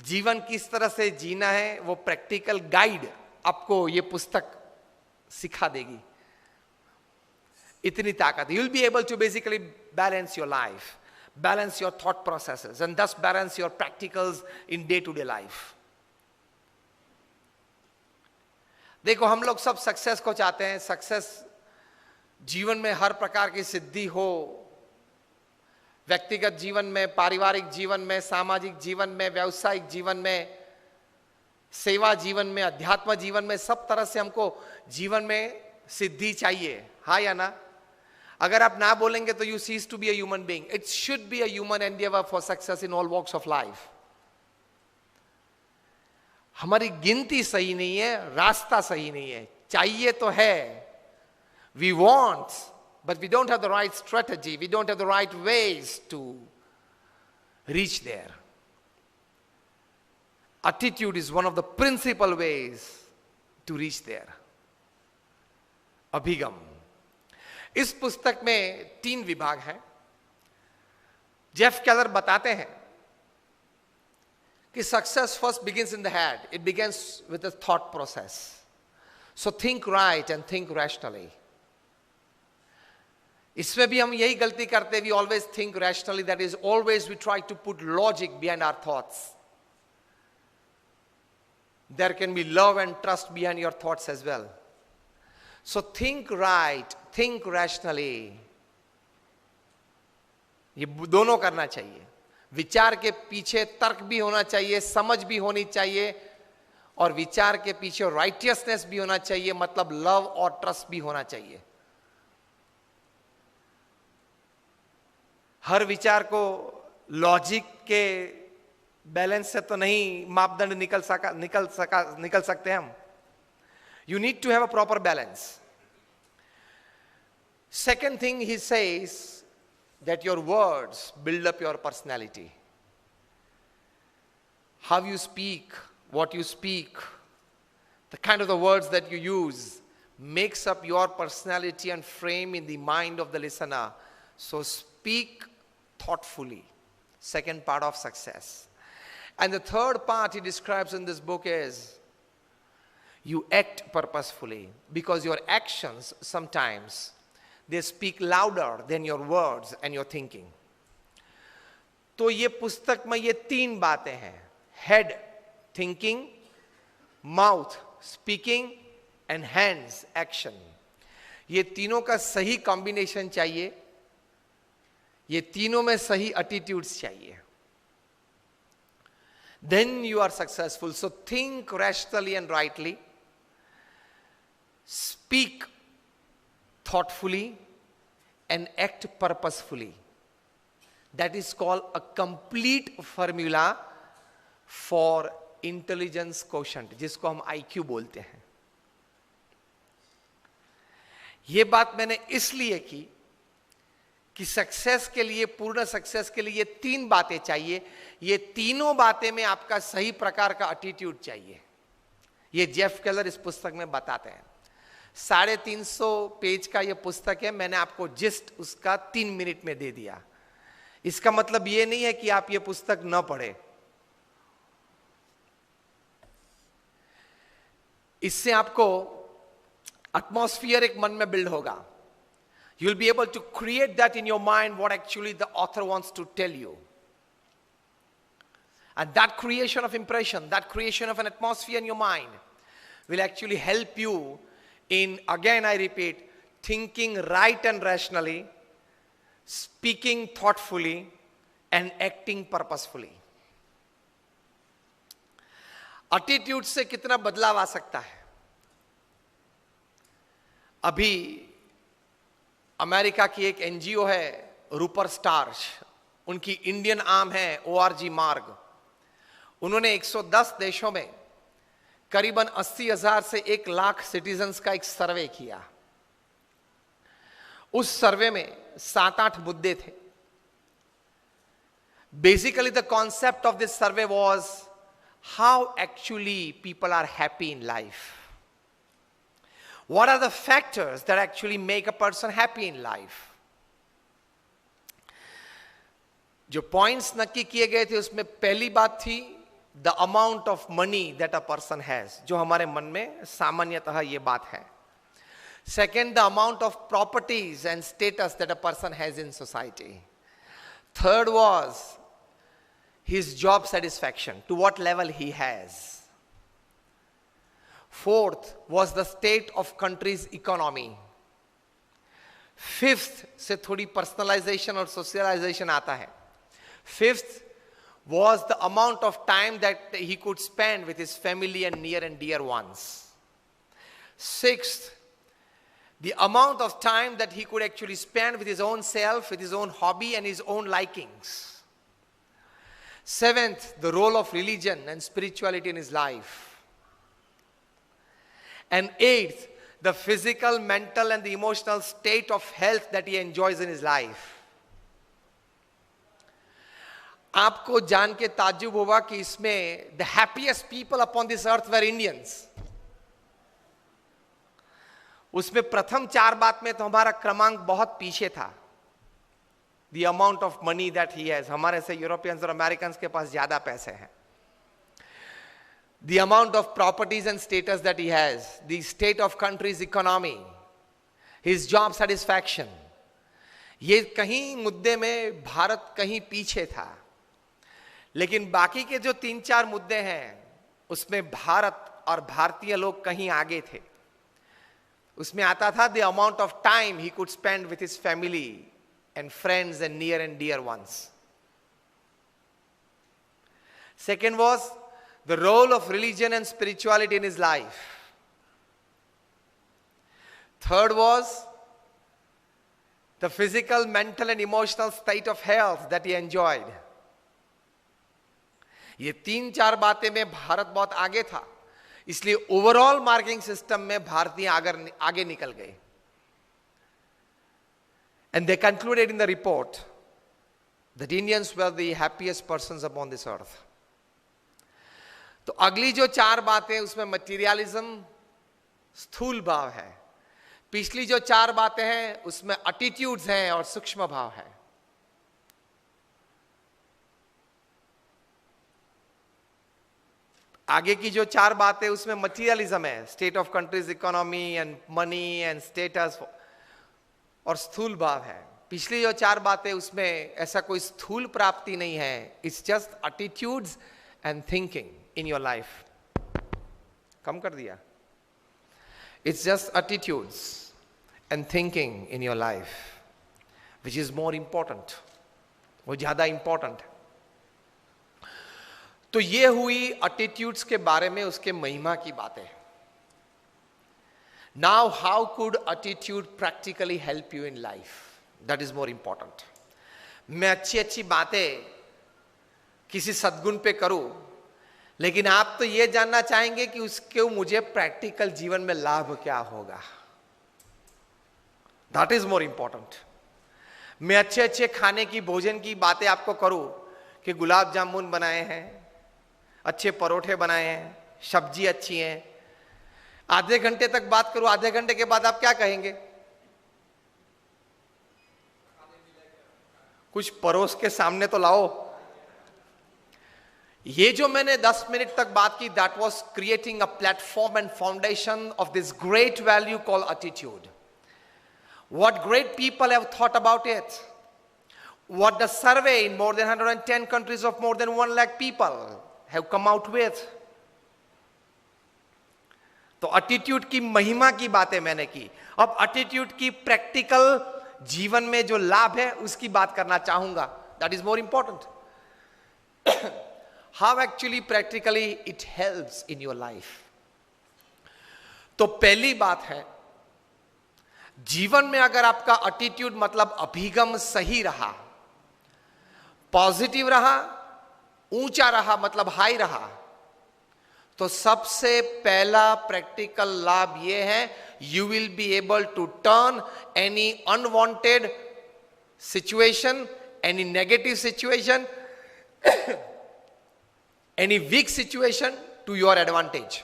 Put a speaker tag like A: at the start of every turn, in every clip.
A: जीवन किस तरह से जीना है वो प्रैक्टिकल गाइड आपको ये पुस्तक सिखा देगी। इतनी ताकत। You will be able to basically balance your life, balance your thought processes and thus balance your practicals in day to day life. देखो हम लोग सब सक्सेस को चाहते हैं, सक्सेस जीवन में हर प्रकार की सिद्धि हो, व्यक्तिगत जीवन में, पारिवारिक जीवन में, सामाजिक जीवन में, व्यावसायिक जीवन में, सेवा जीवन में, अध्यात्म जीवन में, सब तरह से हमको जीवन में सिद्धि चाहिए, हाँ या ना? अगर आप ना बोलेंगे तो you cease to be a human being. It should be a human endeavour for success in all walks of life. हमारी गिनती सही नहीं है, रास्ता सही नहीं है। चाहिए तो है, we want, but we don't have the right strategy, we don't have the right ways to reach there. Attitude is one of the principal ways to reach there. अभिगम। इस पुस्तक में 3 विभाग हैं। जेफ केलर बताते हैं कि success first begins in the head, it begins with the thought process. So think right and think rationally. इसमें भी हम यही गलती करते हैं, we always think rationally, that is always we try to put logic behind our thoughts. There can be love and trust behind your thoughts as well. So think right, think rationally, ये दोनों करना चाहिए। विचार के पीछे तर्क भी होना चाहिए, समझ भी होनी चाहिए, और विचार के पीछे राइटियसनेस भी होना चाहिए, मतलब लव और ट्रस्ट भी होना चाहिए। हर विचार को लॉजिक के बैलेंस से तो नहीं मापदंड निकल सकते हम। You need to have a proper balance. Second thing he says that your words build up your personality. How you speak, what you speak, the kind of the words that you use makes up your personality and frame in the mind of the listener. So speak thoughtfully. Second part of success. And the third part he describes in this book is you act purposefully, because your actions sometimes they speak louder than your words and your thinking. तो ये पुस्तक में ये 3 बातें हैं, head thinking, mouth speaking and hands action. ये तीनों का सही कॉम्बिनेशन चाहिए, ये तीनों में सही एटीट्यूड्स चाहिए, then you are successful. So think rationally and rightly, speak thoughtfully, and act purposefully. That is called a complete formula for intelligence quotient, जिसको हम IQ बोलते हैं। ये बात मैंने इसलिए की कि सक्सेस के लिए, पूर्ण सक्सेस के लिए ये 3 बातें चाहिए। ये तीनों बातें में आपका सही प्रकार का एटीट्यूड चाहिए। ये जेफ केलर इस पुस्तक में बताते हैं। 350 पेज का ये पुस्तक है, मैंने आपको जिस्ट उसका 3 मिनट में दे दिया। इसका मतलब ये नहीं है कि आप ये पुस्तक न पढ़े। इससे आपको एटमॉस्फियर एक मन में बिल्ड होगा। You will be able to create that in your mind what actually the author wants to tell you, and that creation of impression, that creation of an atmosphere in your mind will actually help you in, again I repeat, thinking right and rationally, speaking thoughtfully, and acting purposefully. Attitude से कितना बदलाव आ सकता है? अभी America की एक NGO है रूपर stars, उनकी इंडियन आर्म है ORG मार्ग। उन्होंने 110 देशों में करीबन 80,000 से 1 लाख सिटीजन्स का एक सर्वे किया। उस सर्वे में 7-8 मुद्दे थे। Basically the concept of this survey was how actually people are happy in life, what are the factors that actually make a person happy in life. जो पॉइंट्स नक्की किए गए थे उसमें पहली बात थी the amount of money that a person has, जो हमारे मन में सामान्यतः ये बात है. Second, the amount of properties and status that a person has in society. Third was his job satisfaction, to what level he has. Fourth was the state of country's economy. Fifth से थोड़ी personalization और socialization आता है. Fifth was the amount of time that he could spend with his family and near and dear ones. Sixth, the amount of time that he could actually spend with his own self, with his own hobby and his own likings. Seventh, the role of religion and spirituality in his life. And eighth, the physical, mental and the emotional state of health that he enjoys in his life. आपको जान के ताज्जुब होगा कि इसमें the happiest people upon this earth were Indians. उसमें प्रथम चार बात में तो हमारा क्रमांक बहुत पीछे था. The amount of money that he has, हमारे से यूरोपियंस और अमेरिकन्स के पास ज्यादा पैसे हैं. The amount of properties and status that he has, the state of country's economy, his job satisfaction, ये कहीं मुद्दे में भारत कहीं पीछे था. लेकिन बाकी के जो तीन चार मुद्दे हैं उसमें भारत और भारतीय लोग कहीं आगे थे. उसमें आता था the amount of time he could spend with his family and friends and near and dear ones. Second was the role of religion and spirituality in his life. Third was the physical, mental and emotional state of health that he enjoyed. ये तीन चार बातें में भारत बहुत आगे था, इसलिए overall marking system में भारतीय आगे निकल गए. And they concluded in the report that Indians were the happiest persons upon this earth. तो अगली जो चार बातें उसमें मटीरियलिज्म, स्थूल भाव है. पिछली जो चार बातें हैं उसमें एटीट्यूड्स हैं और सूक्ष्म भाव है. आगे की जो चार बातें उसमें मटीरियलिज्म है, state of countries economy and money and status और स्थूल भाव है. पिछली जो चार बातें उसमें ऐसा कोई स्थूल प्राप्ति नहीं है. It's just attitudes and thinking in your life. कम कर दिया. It's just attitudes and thinking in your life which is more important. वो ज्यादा इंपॉर्टेंट है. तो ये हुई एटीट्यूड्स के बारे में उसके महिमा की बातें. Now how could attitude practically help you in life, that is more important. मैं अच्छी अच्छी बातें किसी सद्गुण पे करूं, लेकिन आप तो ये जानना चाहेंगे कि उसके मुझे प्रैक्टिकल जीवन में लाभ क्या होगा. That is more important. मैं अच्छे अच्छे खाने की, भोजन की बातें आपको करूं कि गुलाब जामुन बनाए हैं, अच्छे परोठे बनाए हैं, सब्जी अच्छी है. आधे घंटे तक बात करूं, आधे घंटे के बाद आप क्या कहेंगे? कुछ परोस के सामने तो लाओ. ये जो मैंने 10 मिनट तक बात की, that was creating a platform and foundation of this great value called attitude. What great people have thought about it, what the survey in more than 110 countries of more than 1 lakh people have come out with. तो attitude की महिमा की बातें मैंने की. अब attitude की practical जीवन में जो लाभ है उसकी बात करना चाहूंगा. That is more important. How actually practically it helps in your life. तो पहली बात है, जीवन में अगर आपका एटीट्यूड मतलब अभिगम सही रहा, पॉजिटिव रहा, ऊंचा रहा मतलब हाई रहा, तो सबसे पहला प्रैक्टिकल लाभ यह है, you will be able to turn any unwanted situation, any negative situation, any weak situation to your advantage.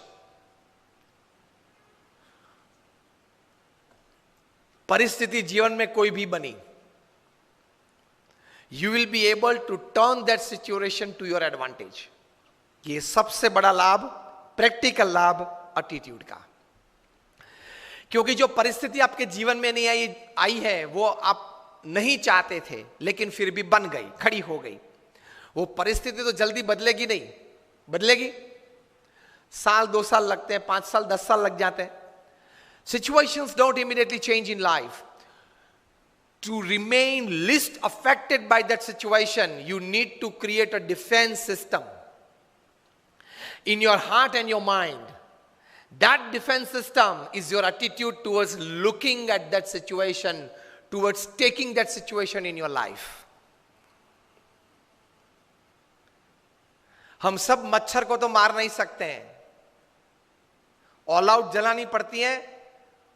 A: परिस्थिति जीवन में कोई भी बनी, you will be able to turn that situation to your advantage. ये सबसे बड़ा लाभ, प्रैक्टिकल लाभ एटीट्यूड का। क्योंकि जो परिस्थिति आपके जीवन में नहीं आई है वो आप नहीं चाहते थे, लेकिन फिर भी बन गई, खड़ी हो गई। वो परिस्थिति तो जल्दी बदलेगी नहीं, बदलेगी साल 2 साल लगते हैं, 5 साल 10 साल लग जाते हैं। Situations don't immediately change in life. To remain least affected by that situation, you need to create a defense system in your heart and your mind. That defense system is your attitude towards looking at that situation, towards taking that situation in your life. हम सब मच्छर को तो मार नहीं सकते हैं, all out जलानी पड़ती है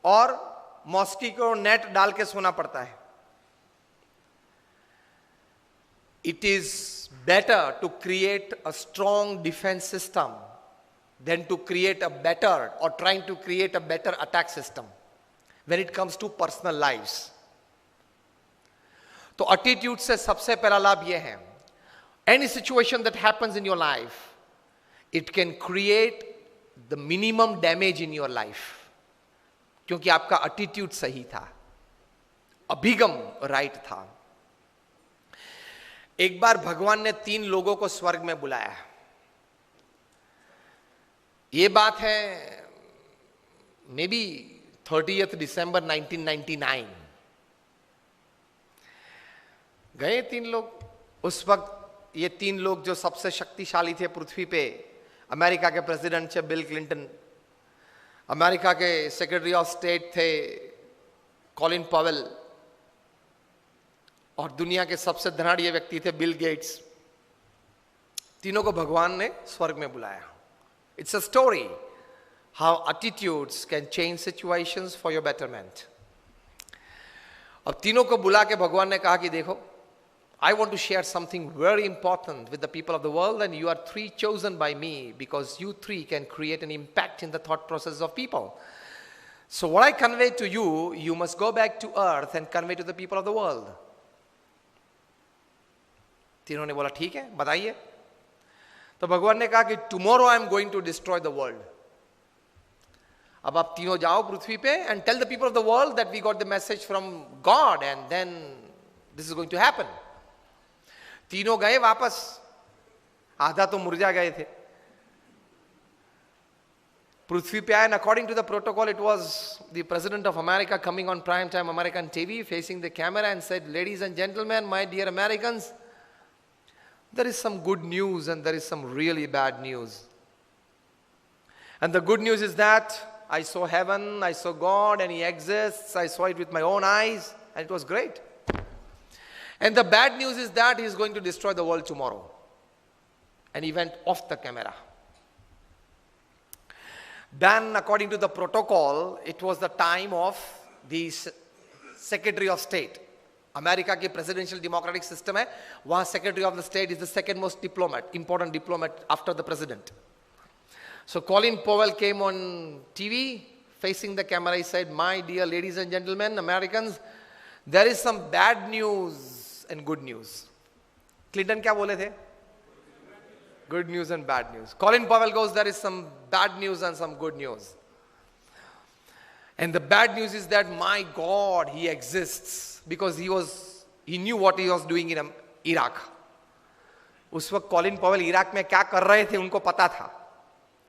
A: और मॉस्किटो नेट डाल के सोना पड़ता है। It is better to create a strong defense system than to create a better or trying to create a better attack system when it comes to personal lives. तो attitude से सबसे पहला लाभ यह है, any situation that happens in your life, it can create the minimum damage in your life, क्योंकि आपका attitude सही था, अभिगम राइट था। एक बार भगवान ने 3 लोगों को स्वर्ग में बुलाया। ये बात है मे बी 30 दिसंबर 1999। गए 3 लोग। उस वक्त ये 3 लोग जो सबसे शक्तिशाली थे पृथ्वी पे, अमेरिका के प्रेसिडेंट थे बिल क्लिंटन, अमेरिका के सेक्रेटरी ऑफ स्टेट थे कॉलिन पॉवेल, और दुनिया के सबसे धनाढ़ व्यक्ति थे बिल गेट्स। तीनों को भगवान ने स्वर्ग में बुलाया। It's a story how attitudes can change situations for your betterment. अब तीनों को बुला के भगवान ने कहा कि देखो, I want to share something very important with the people of the world, and you are 3 chosen by me because you 3 can create an impact in the thought process of people. So what I convey to you, you must go back to earth and convey to the people of the world. तीनों ने बोला ठीक है, बताइए। तो भगवान ने कहा कि tomorrow I am going to destroy the world. अब आप तीनों जाओ पृथ्वी पे and tell the people of the world that we got the message from God and then this is going to happen. तीनों गए वापस, आधा तो मुरझा गए थे। पृथ्वी पे आए, and according to the protocol, it was the president of America coming on prime time American TV, facing the camera and said, "Ladies and gentlemen, my dear Americans, there is some good news and there is some really bad news. And the good news is that I saw heaven, I saw God, and He exists. I saw it with my own eyes, and it was great. And the bad news is that He is going to destroy the world tomorrow." And he went off the camera. Then, according to the protocol, it was the time of the Secretary of State. America की presidential democratic system है, वहाँ Secretary of the State is the second most important diplomat after the president. So Colin Powell came on TV, facing the camera. He said, "My dear ladies and gentlemen, Americans, there is some bad news and good news." Clinton क्या बोले थे? Good news and bad news. Colin Powell goes, "There is some bad news and some good news. And the bad news is that my God, He exists." Because he knew what he was doing in Iraq. उस वक्त Colin Powell Iraq में क्या कर रहे थे उनको पता था,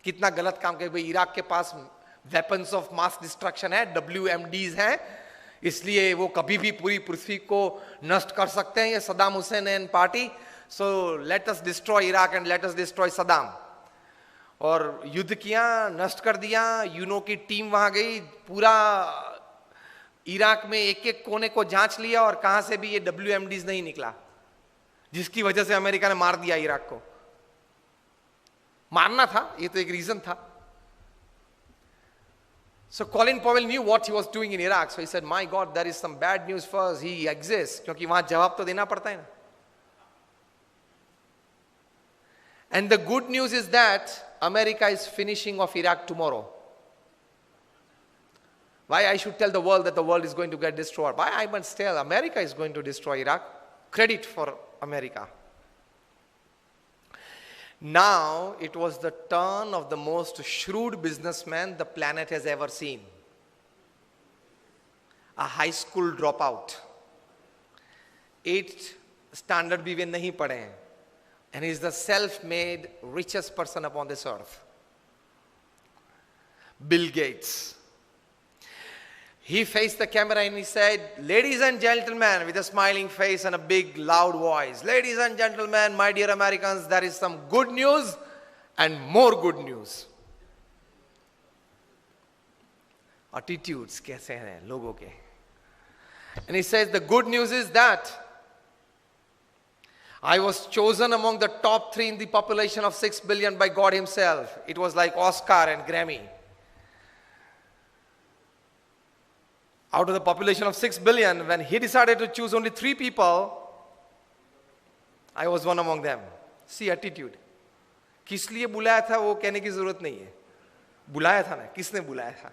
A: कितना गलत काम कर। भाई इराक के पास वेपन्स ऑफ मास डिस्ट्रक्शन है, WMDs हैं, इसलिए वो कभी भी पूरी पृथ्वी को नष्ट कर सकते हैं, ये Saddam Hussain and party. So let us destroy Iraq and let us destroy Saddam. और युद्ध किया, नष्ट कर दिया। यूनो की टीम वहां गई, पूरा इराक में एक एक कोने को जांच लिया और कहां से भी ये WMDs नहीं निकला, जिसकी वजह से अमेरिका ने मार दिया इराक को। मारना था, ये तो एक रीजन था। So Colin Powell knew what he was doing in Iraq. So he said, "My God, there is some bad news for us. He exists." क्योंकि वहां जवाब तो देना पड़ता है ना। And the good news is that America is finishing off Iraq tomorrow. Why I should tell the world that the world is going to get destroyed? Why I must tell America is going to destroy Iraq? Credit for America. Now it was the turn of the most shrewd businessman the planet has ever seen. A high school dropout. 8th standard भी वे नहीं पढ़े हैं. And he is the self-made richest person upon this earth. Bill Gates. He faced the camera and he said, "Ladies and gentlemen," with a smiling face and a big loud voice, "Ladies and gentlemen, my dear Americans, there is some good news and more good news." Attitudes कैसे हैं लोगों के. And he says, the good news is that I was chosen among the top 3 in the population of 6 billion by God himself. It was like Oscar and Grammy. Out of the population of 6 billion, when he decided to choose only 3 people, I was one among them. See attitude. किस लिए बुलाया था वो कहने की जरूरत नहीं है. बुलाया था ना, किसने बुलाया था.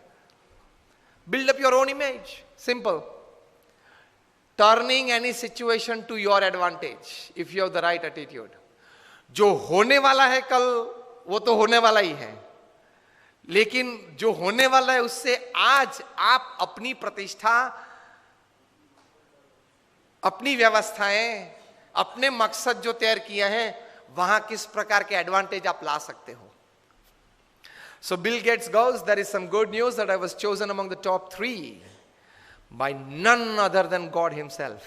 A: Build up your own image. Simple. Turning any situation to your advantage if you have the right attitude. जो होने वाला है कल वो तो होने वाला ही है, लेकिन जो होने वाला है उससे आज आप अपनी प्रतिष्ठा, अपनी व्यवस्थाएं, अपने मकसद जो तय किए हैं वहां किस प्रकार के एडवांटेज आप ला सकते हो. So Bill Gates goes, there is some good news that I was chosen among the top 3 by none other than God himself.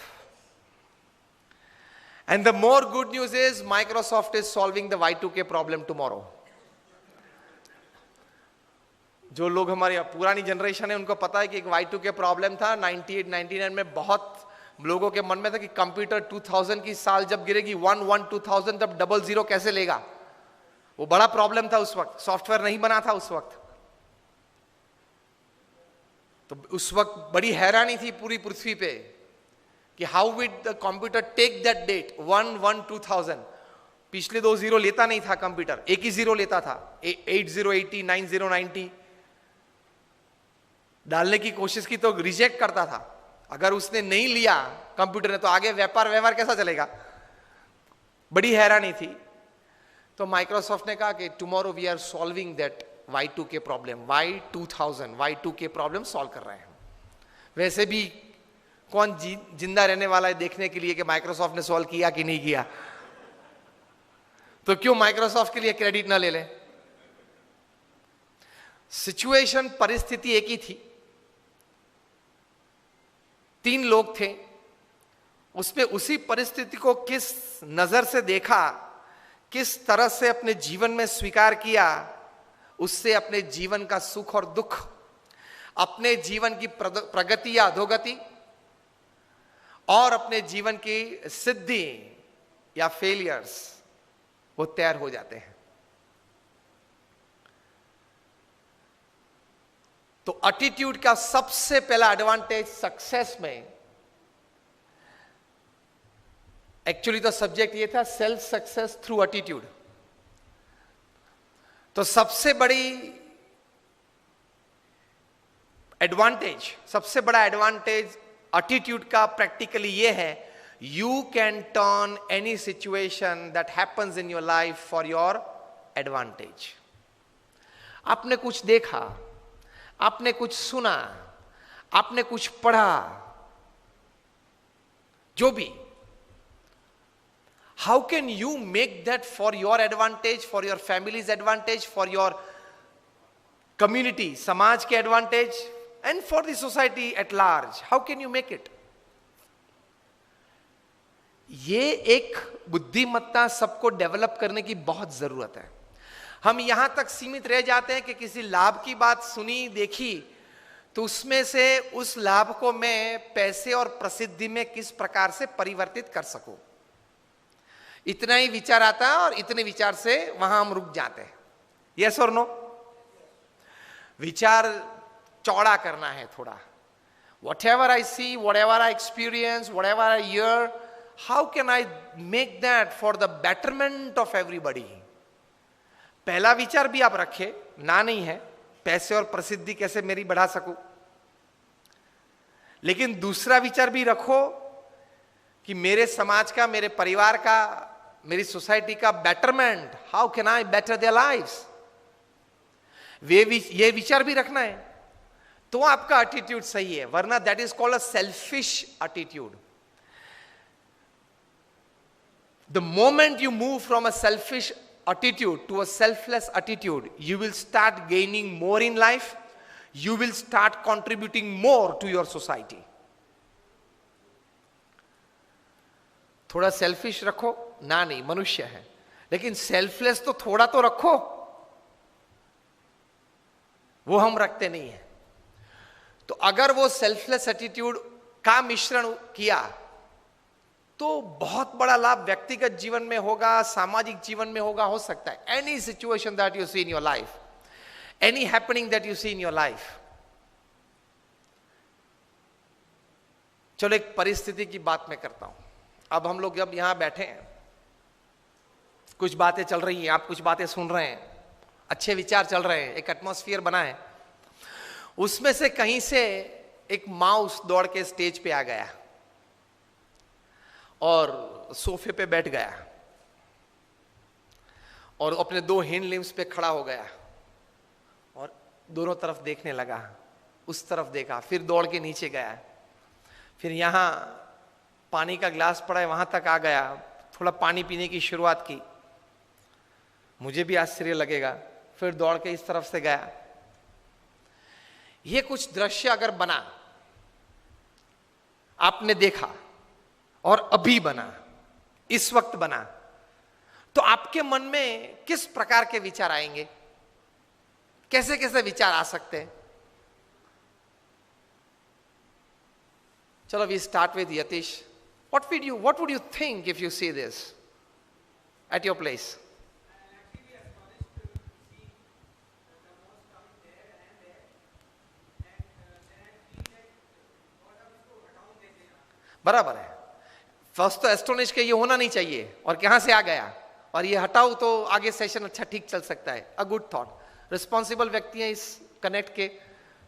A: And the more good news is Microsoft is solving the Y2K problem tomorrow. जो लोग हमारी पुरानी generation है उनको पता है कि एक Y2K प्रॉब्लम था 98 99 में. बहुत लोगों के मन में था कि कंप्यूटर 2000 की साल जब गिरेगी 2000 तब 00 कैसे लेगा. वो बड़ा प्रॉब्लम था उस वक्त. सॉफ्टवेयर नहीं बना था उस वक्त. तो उस वक्त बड़ी हैरानी थी पूरी पृथ्वी पे कि how with the computer take that date 1/1/2000. पिछले 2 जीरो लेता नहीं था कंप्यूटर, एक ही जीरो लेता था. 8080 9090 डालने की कोशिश की तो रिजेक्ट करता था. अगर उसने नहीं लिया कंप्यूटर ने तो आगे व्यवहार कैसा चलेगा. बड़ी हैरानी थी. तो माइक्रोसॉफ्ट ने कहा कि tomorrow we are solving that Y2K problem. Y2000 Y2K problem solve कर रहे हैं. वैसे भी कौन जिंदा रहने वाला है देखने के लिए कि माइक्रोसॉफ्ट ने सॉल्व किया कि नहीं किया. तो क्यों माइक्रोसॉफ्ट के लिए क्रेडिट ना ले लें. सिचुएशन, परिस्थिति एक ही थी. 3 लोग थे. उसमें उसी परिस्थिति को किस नजर से देखा, किस तरह से अपने जीवन में स्वीकार किया, उससे अपने जीवन का सुख और दुख, अपने जीवन की प्रगति या अधोगति और अपने जीवन की सिद्धि या फेलियर्स वो तैयार हो जाते हैं. तो एटीट्यूड का सबसे पहला एडवांटेज सक्सेस में, एक्चुअली तो सब्जेक्ट ये था सेल्फ सक्सेस थ्रू एटीट्यूड. तो सबसे बड़ी एडवांटेज, सबसे बड़ा एडवांटेज एटीट्यूड का प्रैक्टिकली ये है, you can turn any situation that happens in your life for your advantage. आपने कुछ देखा, आपने कुछ सुना, आपने कुछ पढ़ा, जो भी, how can you make that for your advantage, for your family's advantage, for your community, समाज के advantage, and for the society at large? How can you make it? ये एक बुद्धिमत्ता सबको डेवलप करने की बहुत जरूरत है. हम यहां तक सीमित रह जाते हैं कि किसी लाभ की बात सुनी, देखी, तो उसमें से उस लाभ को मैं पैसे और प्रसिद्धि में किस प्रकार से परिवर्तित कर सकूं, इतना ही विचार आता है और इतने विचार से वहां हम रुक जाते हैं. यस और नो? विचार चौड़ा करना है थोड़ा. Whatever I see, whatever I experience, whatever I hear, how can I make that for the betterment of everybody? पहला विचार भी आप रखे, ना नहीं है, पैसे और प्रसिद्धि कैसे मेरी बढ़ा सकूं. लेकिन दूसरा विचार भी रखो कि मेरे समाज का, मेरे परिवार का, मेरी सोसाइटी का betterment, how can I better their lives, ये विचार भी रखना है, तो आपका एटीट्यूड सही है, वरना that is called a selfish attitude. The moment you move from a selfish attitude to a selfless attitude, you will start gaining more in life, you will start contributing more to your society. थोड़ा selfish रखो ना, नहीं मनुष्य है, लेकिन selfless तो थोड़ा तो रखो, वो हम रखते नहीं है. तो अगर वो सेल्फलेस एटीट्यूड का मिश्रण किया तो बहुत बड़ा लाभ व्यक्तिगत जीवन में होगा, सामाजिक जीवन में होगा, हो सकता है. Any situation that you see in your life, any happening that you see in your life. चलो एक परिस्थिति की बात मैं करता हूं. अब हम लोग जब यहां बैठे हैं, कुछ बातें चल रही हैं, आप कुछ बातें सुन रहे हैं, अच्छे विचार चल रहे हैं, एक एटमॉस्फेयर बना है. उसमें से कहीं से एक माउस दौड़ के स्टेज पे आ गया और सोफे पे बैठ गया और अपने 2 हिंड लिम्स पे खड़ा हो गया और दोनों तरफ देखने लगा. उस तरफ देखा, फिर दौड़ के नीचे गया, फिर यहां पानी का ग्लास पड़ा है वहां तक आ गया, थोड़ा पानी पीने की शुरुआत की. मुझे भी आश्चर्य लगेगा, फिर दौड़ के इस तरफ से गया. ये कुछ दृश्य अगर बना, आपने देखा और अभी बना, इस वक्त बना, तो आपके मन में किस प्रकार के विचार आएंगे, कैसे कैसे विचार आ सकते हैं? चलो we start with Yatish. what would you think if you see this at your place? बराबर है. फर्स्ट तो एस्टोनिश के ये होना नहीं चाहिए और कहां से आ गया, और ये हटाओ तो आगे सेशन अच्छा ठीक चल सकता है. A good thought. रिस्पॉन्सिबल व्यक्ति हैं इस कनेक्ट के,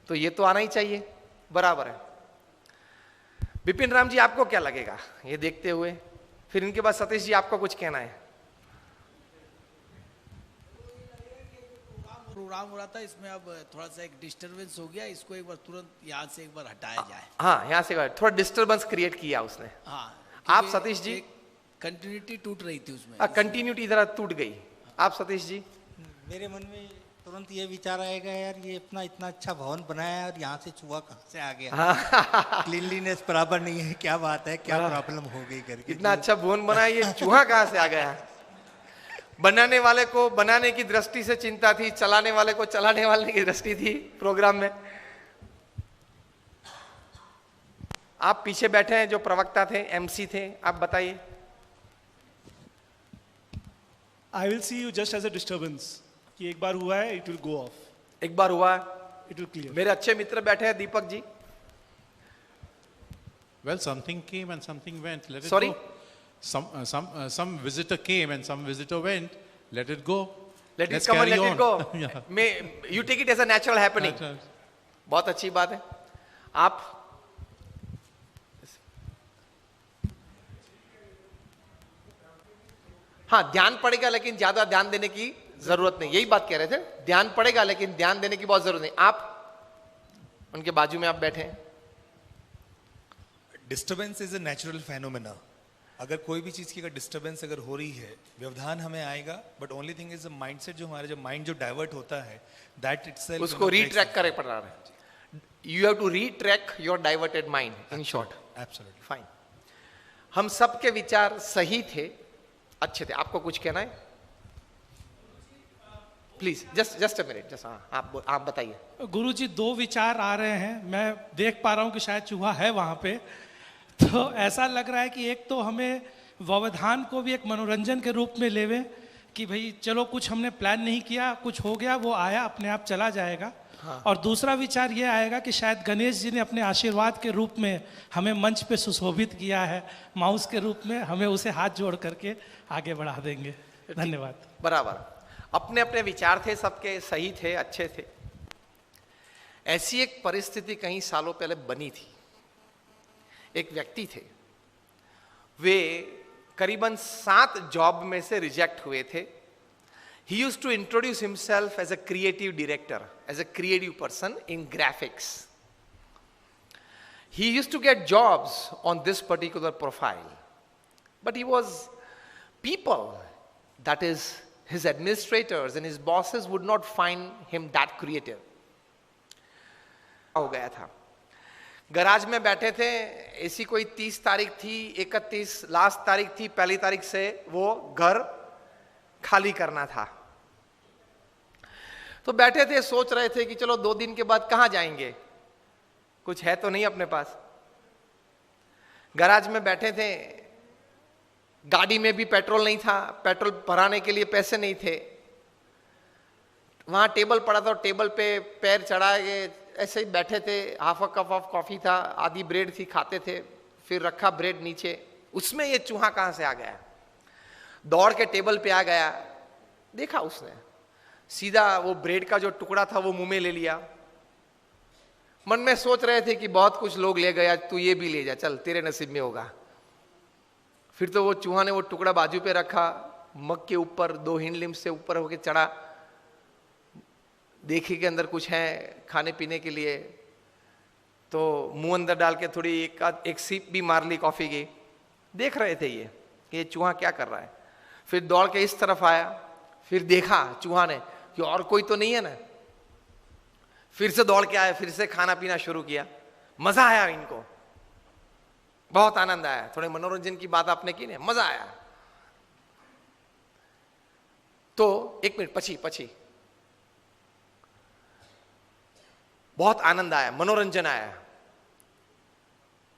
A: तो ये तो आना ही चाहिए. बराबर है. विपिन राम जी, आपको क्या लगेगा ये देखते हुए? फिर इनके बाद सतीश जी, आपको कुछ कहना है?
B: प्रोग्राम हो रहा था, इसमें अब थोड़ा सा एक डिस्टरबेंस हो गया, इसको एक बार तुरंत यहाँ से एक बार हटाया जाए.
A: हाँ, यहाँ से थोड़ा डिस्टर्बेंस क्रिएट किया उसने.
B: हाँ,
A: आप सतीश जी?
B: कंटिन्यूटी टूट रही थी उसमें.
A: कंटिन्यूटी इधर टूट गई. आप सतीश जी?
C: मेरे मन में तुरंत ये विचार आएगा, यार ये अपना इतना अच्छा भवन बनाया है और यहाँ से चूहा कहाँ से आ गया. क्लीनलीनेस बराबर नहीं है, क्या बात है, क्या प्रॉब्लम हो गई करके.
A: इतना अच्छा भवन बनाया, ये चूहा कहाँ से आ गया? बनाने वाले को बनाने की दृष्टि से चिंता थी, चलाने वाले को चलाने वाले की दृष्टि थी प्रोग्राम में. आप पीछे बैठे हैं, जो प्रवक्ता थे, एमसी थे, आप बताइए.
D: I will see you just as a disturbance. कि एक बार हुआ है, it will go off.
A: एक बार हुआ,
D: it will clear.
A: मेरे अच्छे मित्र बैठे हैं, Deepak ji.
E: Well, something came and something went. Let it
A: Sorry?
E: go. Some visitor came and some visitor went. Let it go.
A: Let it
E: Let's
A: come and
E: carry
A: let it
E: on.
A: go.
E: Yeah.
A: You take it as a natural happening.
E: Natural.
A: बहुत अच्छी बात है. आप हाँ, ध्यान पड़ेगा लेकिन ज्यादा ध्यान देने की जरूरत नहीं. यही बात कह रहे थे, ध्यान पड़ेगा लेकिन ध्यान देने की बहुत जरूरत नहीं. आप उनके बाजू में आप बैठे हैं.
F: Disturbance is a natural phenomena. अगर कोई भी चीज की अगर डिस्टर्बेंस अगर हो रही है, व्यवधान हमें आएगा, but only thing is the mindset. जो हमारा जो माइंड जो डाइवर्ट होता है, दैट इटसेल्फ
A: उसको रीट्रैक करे पड़ रहा है. You have to retrack your diverted mind. In short,
F: absolutely
A: fine. हम सबके विचार सही थे, अच्छे थे. आपको कुछ कहना है? Please just a minute. Just आप बताइए.
G: गुरुजी, 2 विचार आ रहे हैं. मैं देख पा रहा हूँ कि शायद चूहा है वहाँ पे. तो ऐसा लग रहा है कि एक तो हमें व्यवधान को भी एक मनोरंजन के रूप में लेवे कि भाई चलो कुछ हमने प्लान नहीं किया, कुछ हो गया, वो आया अपने आप चला जाएगा. हाँ. और दूसरा विचार ये आएगा कि शायद गणेश जी ने अपने आशीर्वाद के रूप में हमें मंच पे सुशोभित किया है, माउस के रूप में हमें उसे हाथ जोड़ करके आगे बढ़ा देंगे. धन्यवाद.
A: बराबर. अपने अपने विचार थे, सबके सही थे, अच्छे थे. ऐसी एक परिस्थिति कहीं सालों पहले बनी थी. एक व्यक्ति थे, वे करीबन 7 जॉब में से रिजेक्ट हुए थे. He used to introduce himself as a creative director, as a creative person in graphics. He used to get jobs on this particular profile. But he was, people, that is his administrators and his bosses, would not find him that creative. हो गया था. Garage में बैठे थे, ऐसी कोई 30 तारीख थी, 31 लास्ट तारीख थी, पहली तारीख से वो घर खाली करना था. तो बैठे थे, सोच रहे थे कि चलो 2 दिन के बाद कहां जाएंगे, कुछ है तो नहीं अपने पास. गराज में बैठे थे, गाड़ी में भी पेट्रोल नहीं था, पेट्रोल भराने के लिए पैसे नहीं थे. वहां टेबल पड़ा था, टेबल पे पैर चढ़ा के ऐसे ही बैठे थे. Half a cup of coffee था, आधी ब्रेड थी, खाते थे. फिर रखा ब्रेड नीचे, उसमें ये चूहा कहां से आ गया, दौड़ के टेबल पे आ गया. देखा उसने, सीधा वो ब्रेड का जो टुकड़ा था वो मुंह में ले लिया. मन में सोच रहे थे कि बहुत कुछ लोग ले गया, तू ये भी ले जा, चल तेरे नसीब में होगा. फिर तो वो चूहा ने वो टुकड़ा बाजू पे रखा, मग के ऊपर 2 हिंड लिम्ब से ऊपर होके चढ़ा. देखी के अंदर कुछ है खाने पीने के लिए, तो मुंह अंदर डाल के थोड़ी एक सीप भी मार ली कॉफी की. देख रहे थे ये चूहा क्या कर रहा है. फिर दौड़ के इस तरफ आया, फिर देखा चूहा ने कि और कोई तो नहीं है ना. फिर से दौड़ के आया, फिर से खाना पीना शुरू किया. मजा आया इनको, बहुत आनंद आया. थोड़े मनोरंजन की बात आपने की ना, मजा आया. तो 1 मिनट पछी बहुत आनंद आया, मनोरंजन आया.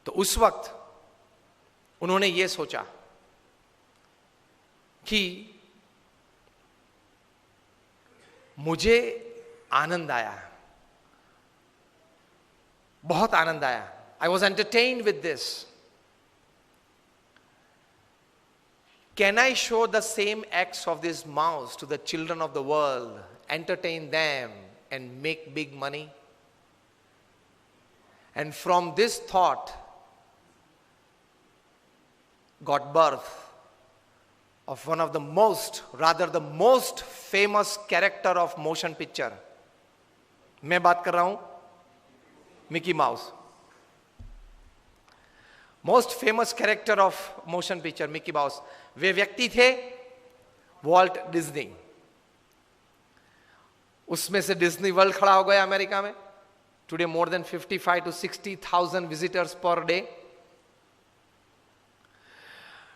A: तो उस वक्त उन्होंने ये सोचा कि मुझे आनंद आया, बहुत आनंद आया. I was entertained with this. Can I show the same acts of this mouse to the children of the world, entertain them and make big money? And from this thought got birth of one of the most, rather the most famous character of motion picture. मैं बात कर रहा हूं Mickey Mouse. Most famous character of motion picture Mickey Mouse. वे व्यक्ति थे Walt Disney. उसमें से डिज्नी वर्ल्ड खड़ा हो गया अमेरिका में. Today more than 55 to 60,000 visitors per day.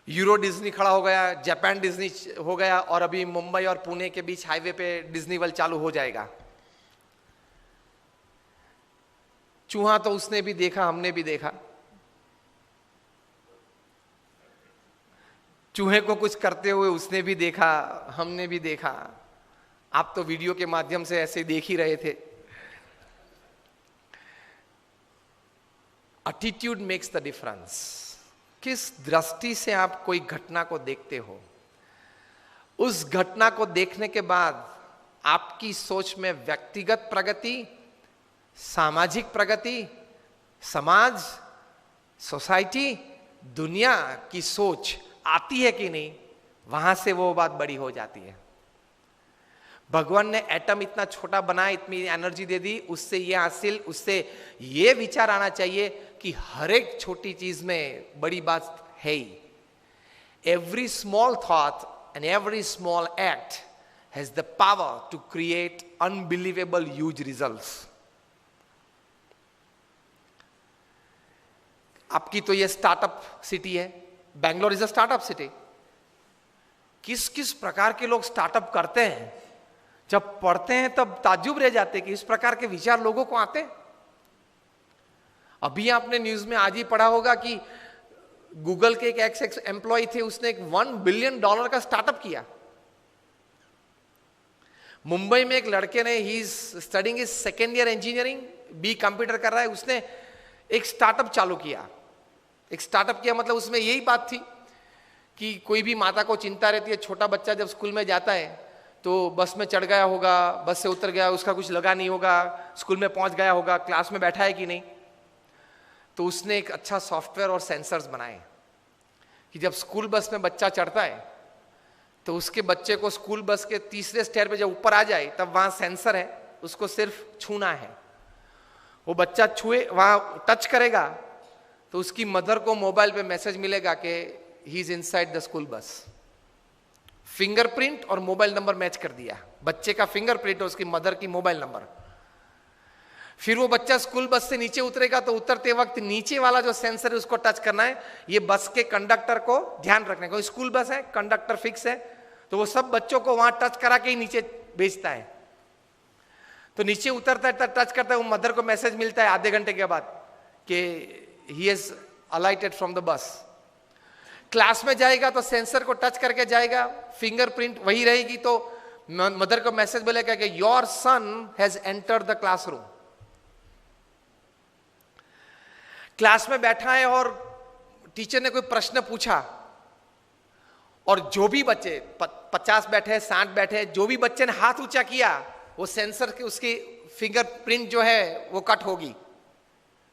A: Euro Disney खड़ा हो गया, जापान डिज्नी हो गया, और अभी मुंबई और पुणे के बीच हाईवे पे डिज्नी वर्ल्ड चालू हो जाएगा. चूहा तो उसने भी देखा, हमने भी देखा. चूहे को कुछ करते हुए उसने भी देखा, हमने भी देखा. आप तो वीडियो के माध्यम से ऐसे देख ही रहे थे. Attitude makes the difference. किस दृष्टि से आप कोई घटना को देखते हो, उस घटना को देखने के बाद आपकी सोच में व्यक्तिगत प्रगति, सामाजिक प्रगति, समाज, सोसाइटी, दुनिया की सोच आती है कि नहीं, वहां से वो बात बड़ी हो जाती है. भगवान ने एटम इतना छोटा बनाया, इतनी एनर्जी दे दी, उससे ये हासिल, उससे ये विचार आना चाहिए कि हर एक छोटी चीज में बड़ी बात है ही. Every small thought and every small act has the power to create unbelievable huge results. आपकी तो ये स्टार्टअप सिटी है, Bangalore is a startup city. किस किस प्रकार के लोग स्टार्टअप करते हैं, जब पढ़ते हैं तब ताज्जुब रह जाते कि इस प्रकार के विचार लोगों को आते. अभी आपने न्यूज में आज ही पढ़ा होगा कि गूगल के एक एक्स एम्प्लॉय थे, उसने एक $1 बिलियन का स्टार्टअप किया. मुंबई में एक लड़के ने, he is studying is 2nd year engineering, B computer कर रहा है, उसने एक स्टार्टअप चालू किया. एक स्टार्टअप किया मतलब उसमें यही बात थी कि कोई भी माता को चिंता रहती है, छोटा बच्चा जब स्कूल में जाता है तो बस में चढ़ गया होगा, बस से उतर गया, उसका कुछ लगा नहीं होगा, स्कूल में पहुंच गया होगा, क्लास में बैठा है कि नहीं. तो उसने एक अच्छा सॉफ्टवेयर और सेंसर्स बनाए कि जब स्कूल बस में बच्चा चढ़ता है तो उसके बच्चे को स्कूल बस के तीसरे स्टेयर पे जब ऊपर आ जाए तब वहां सेंसर है, उसको सिर्फ छूना है। वो बच्चा छुए, वहां टच करेगा तो उसकी मदर को मोबाइल पे मैसेज मिलेगा कि he is inside the school bus. Fingerprint और मोबाइल नंबर मैच कर दिया, बच्चे का फिंगरप्रिंट और उसकी मदर की मोबाइल नंबर। फिर वो बच्चा स्कूल बस से नीचे उतरेगा तो उतरते वक्त नीचे वाला जो सेंसर है उसको टच करना है। ये बस के कंडक्टर को ध्यान रखने को, स्कूल बस है, कंडक्टर फिक्स है, तो वो सब बच्चों को वहां टच करा के ही नीचे भेजता है। तो नीचे उतरता है, टच करता है, वो मदर को मैसेज मिलता है आधे घंटे के बाद कि he is अलाइटेड from the bus. Class में जाएगा तो सेंसर को टच करके जाएगा, फिंगरप्रिंट वही रहेगी, तो मदर को मैसेज मिलेगा कि your son has entered the classroom. Class में बैठा है और टीचर ने कोई प्रश्न पूछा और जो भी बच्चे 50 बैठे, 60 बैठे, जो भी बच्चे ने हाथ ऊंचा किया वो सेंसर के, उसकी फिंगरप्रिंट जो है वो कट होगी।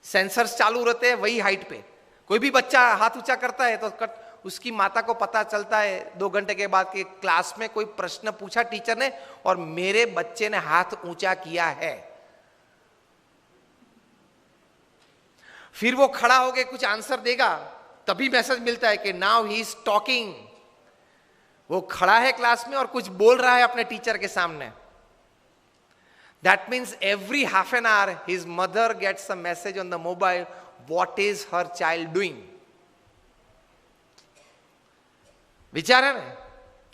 A: सेंसर्स चालू रहते हैं वही हाइट पे। कोई भी बच्चा हाथ ऊंचा करता है तो कट, उसकी माता को पता चलता है 2 घंटे के बाद कि क्लास में कोई प्रश्न पूछा टीचर ने और मेरे बच्चे ने हाथ ऊंचा किया है। फिर वो खड़ा होके कुछ आंसर देगा, तभी मैसेज मिलता है कि नाउ ही इज टॉकिंग। वो खड़ा है क्लास में और कुछ बोल रहा है अपने टीचर के सामने। That means every half an hour his mother gets a message on the mobile, what is her child doing. विचार है ना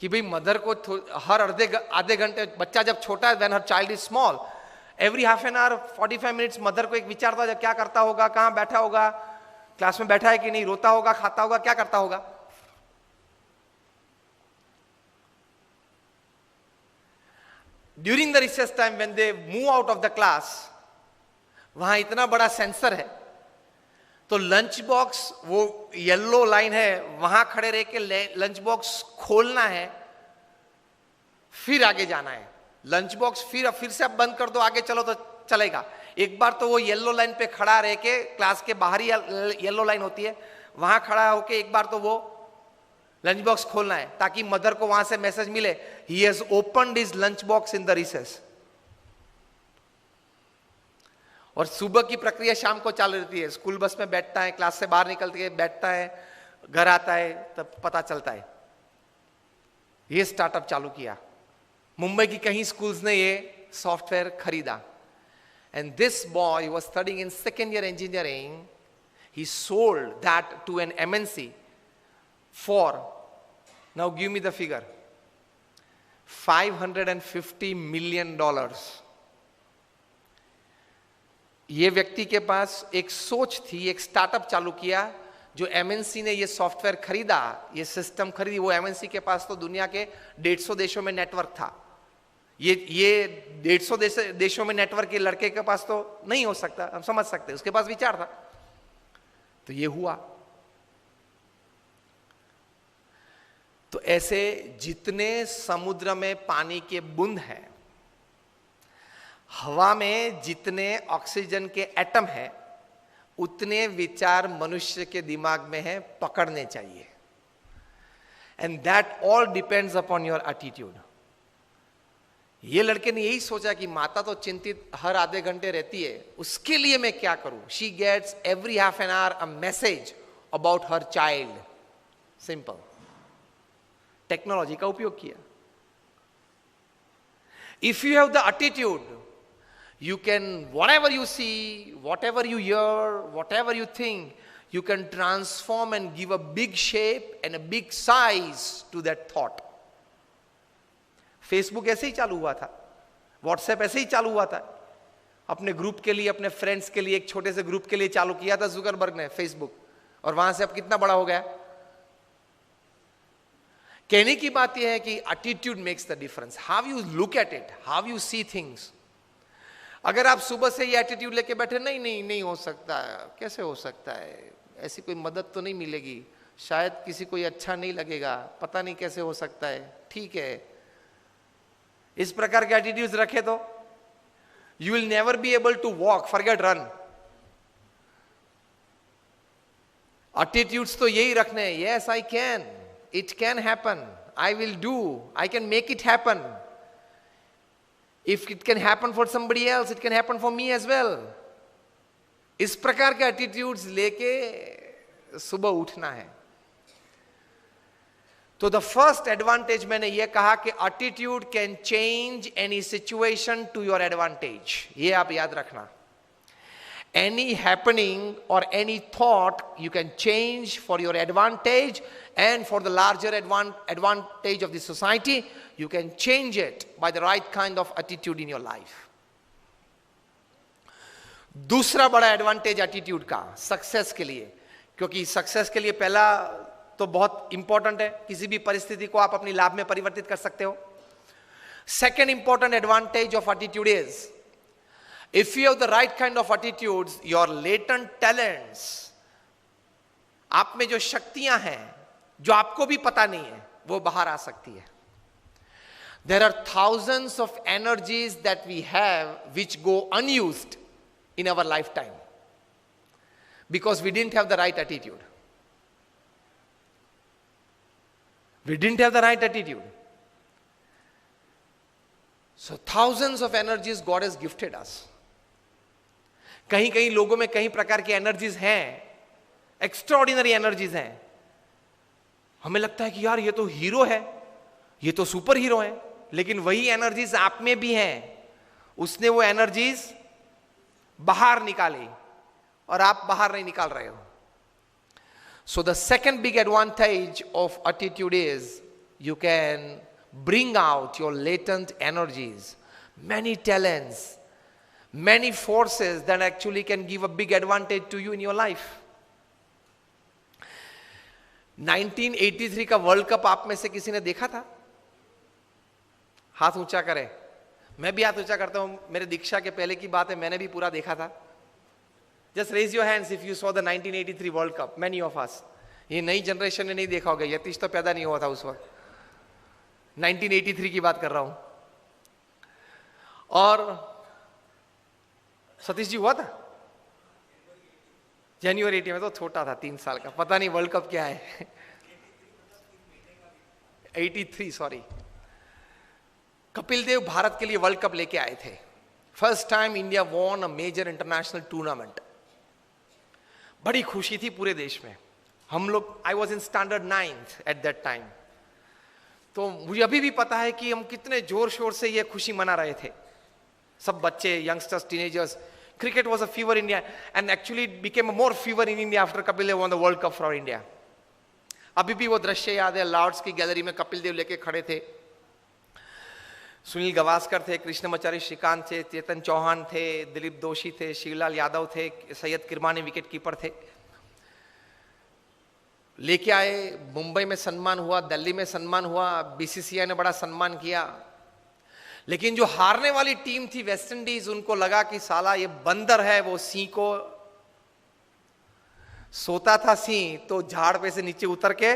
A: कि भाई मदर को हर आधे घंटे, बच्चा जब छोटा है, when her child is small, every half an our 45 minutes mother को एक विचार था, जब क्या करता होगा, कहां बैठा होगा, क्लास में बैठा है कि नहीं, रोता होगा, खाता होगा, क्या करता होगा। During the recess time when they move out of the class, वहां इतना बड़ा सेंसर है तो लंच बॉक्स, वो येलो लाइन है, वहां खड़े रह के लंच बॉक्स खोलना है, फिर आगे जाना है। लंच बॉक्स फिर से अब बंद कर दो, आगे चलो तो चलेगा। एक बार तो वो येलो लाइन पे खड़ा रह के, क्लास के बाहर ही येलो लाइन होती है, वहां खड़ा होके एक बार तो वो लंच बॉक्स खोलना है ताकि मदर को वहां से मैसेज मिले, he has opened his lunch box in the recess. और सुबह की प्रक्रिया शाम को चालू रहती है, स्कूल बस में बैठता है, क्लास से बाहर निकल के बैठता है, घर आता है, तब पता चलता है। ये स्टार्टअप चालू किया, मुंबई की कहीं स्कूल्स ने ये सॉफ्टवेयर खरीदा। And this boy was studying in second year engineering, he sold that to an MNC फॉर, now give me the figure, $550 million। ये व्यक्ति के पास एक सोच थी, एक स्टार्टअप चालू किया। जो MNC ने ये सॉफ्टवेयर खरीदा, ये सिस्टम खरीदी, वो MNC के पास तो दुनिया के 150 देशों में नेटवर्क था। ये 150 देशों में नेटवर्क के लड़के के पास तो नहीं हो सकता, हम समझ सकते, उसके पास विचार था। तो ये हुआ। तो ऐसे जितने समुद्र में पानी के बूंद हैं, हवा में जितने ऑक्सीजन के एटम हैं, उतने विचार मनुष्य के दिमाग में हैं, पकड़ने चाहिए। And that all depends upon your attitude. ये लड़के ने यही सोचा कि माता तो चिंतित हर आधे घंटे रहती है, उसके लिए मैं क्या करूं। She gets every half an hour a message about her child. Simple, technology का उपयोग किया। If you have the attitude, you can, whatever you see, whatever you hear, whatever you think, you can transform and give a big shape and a big size to that thought. Facebook ऐसे ही चालू हुआ था, WhatsApp ऐसे ही चालू हुआ था। अपने group के लिए, अपने फ्रेंड्स के लिए, एक छोटे से ग्रुप के लिए चालू किया था जुकरबर्ग ने फेसबुक, और वहां से अब कितना बड़ा हो गया। कहने की बात यह है कि attitude makes the difference. How you look at it, how you see things. अगर आप सुबह से ये एटीट्यूड लेके बैठे, नहीं हो सकता है, कैसे हो सकता है, ऐसी कोई मदद तो नहीं मिलेगी, शायद किसी को अच्छा नहीं लगेगा, पता नहीं कैसे हो सकता है, ठीक है, इस प्रकार के एटीट्यूड्स रखे तो you will never be able to walk, forget run. Attitudes तो यही रखने हैं, yes I can, it can happen, I will do, I can make it happen, if it can happen for somebody else it can happen for me as well. इस प्रकार के attitudes लेके सुबह उठना है। तो द फर्स्ट एडवांटेज मैंने यह कहा कि attitude can change any situation to your advantage, ये आप याद रखना। Any happening or any thought you can change for your advantage and for the larger advantage of the society. You can change it by the right kind of attitude in your life. दूसरा बड़ा advantage attitude का success के लिए, क्योंकि success के लिए पहला तो बहुत इंपॉर्टेंट है, किसी भी परिस्थिति को आप अपनी लाभ में परिवर्तित कर सकते हो। Second important advantage of attitude is, if you have the right kind of attitudes, your latent talents, आप में जो शक्तियां हैं जो आपको भी पता नहीं है वो बाहर आ सकती है। There are thousands of energies that we have which go unused in our lifetime because we didn't have the right attitude. We didn't have the right attitude. So thousands of energies God has gifted us. कहीं कहीं लोगों में कई प्रकार की energies हैं, extraordinary energies हैं। हमें लगता है कि यार ये तो हीरो है, ये तो सुपर हीरो है, लेकिन वही एनर्जीज आप में भी हैं। उसने वो एनर्जीज बाहर निकाली और आप बाहर नहीं निकाल रहे हो। So the second big advantage of attitude is you can bring out your latent energies, many talents, many forces that actually can give a big advantage to you in your life. 1983 का world cup आप में से किसी ने देखा था? हाथ ऊंचा करे। मैं भी हाथ ऊंचा करता हूं, मेरे दीक्षा के पहले की बात है, मैंने भी पूरा देखा था। Just raise your hands if you saw the 1983 world cup. Many of us, ये नई जनरेशन ने नहीं देखा होगा, यतीश तो पैदा नहीं हुआ था उस वक्त। 1983 की बात कर रहा हूं। और सतीश जी हुआ था जनवरी 80 में, तो छोटा था, 3 साल का, पता नहीं वर्ल्ड कप क्या है। 83 सॉरी। कपिल देव भारत के लिए वर्ल्ड कप लेके आए थे। First time India won a major international tournament. बड़ी खुशी थी पूरे देश में। हम लोग, I was in standard 9th at that time, तो मुझे अभी भी पता है कि हम कितने जोर शोर से ये खुशी मना रहे थे, सब बच्चे, youngsters, teenagers. Cricket was a fever in India, and actually it became a more fever in India after Kapil Dev won the World Cup for India. अभी भी वो दृश्य याद है, लॉर्ड्स की गैलरी में कपिल देव लेके खड़े थे, सुनील गावस्कर थे, कृष्णमाचारी श्रीकांत थे, चेतन चौहान थे, दिलीप दोषी थे, शिवलाल यादव थे, सैयद किरमानी विकेट कीपर थे। लेके आए, मुंबई में सम्मान हुआ, दिल्ली में सम्मान हुआ, बीसीसीआई ने बड़ा सम्मान किया। लेकिन जो हारने वाली टीम थी वेस्ट इंडीज, उनको लगा कि साला ये बंदर है, वो सिंह को सोता था सिंह, तो झाड़ पे से नीचे उतर के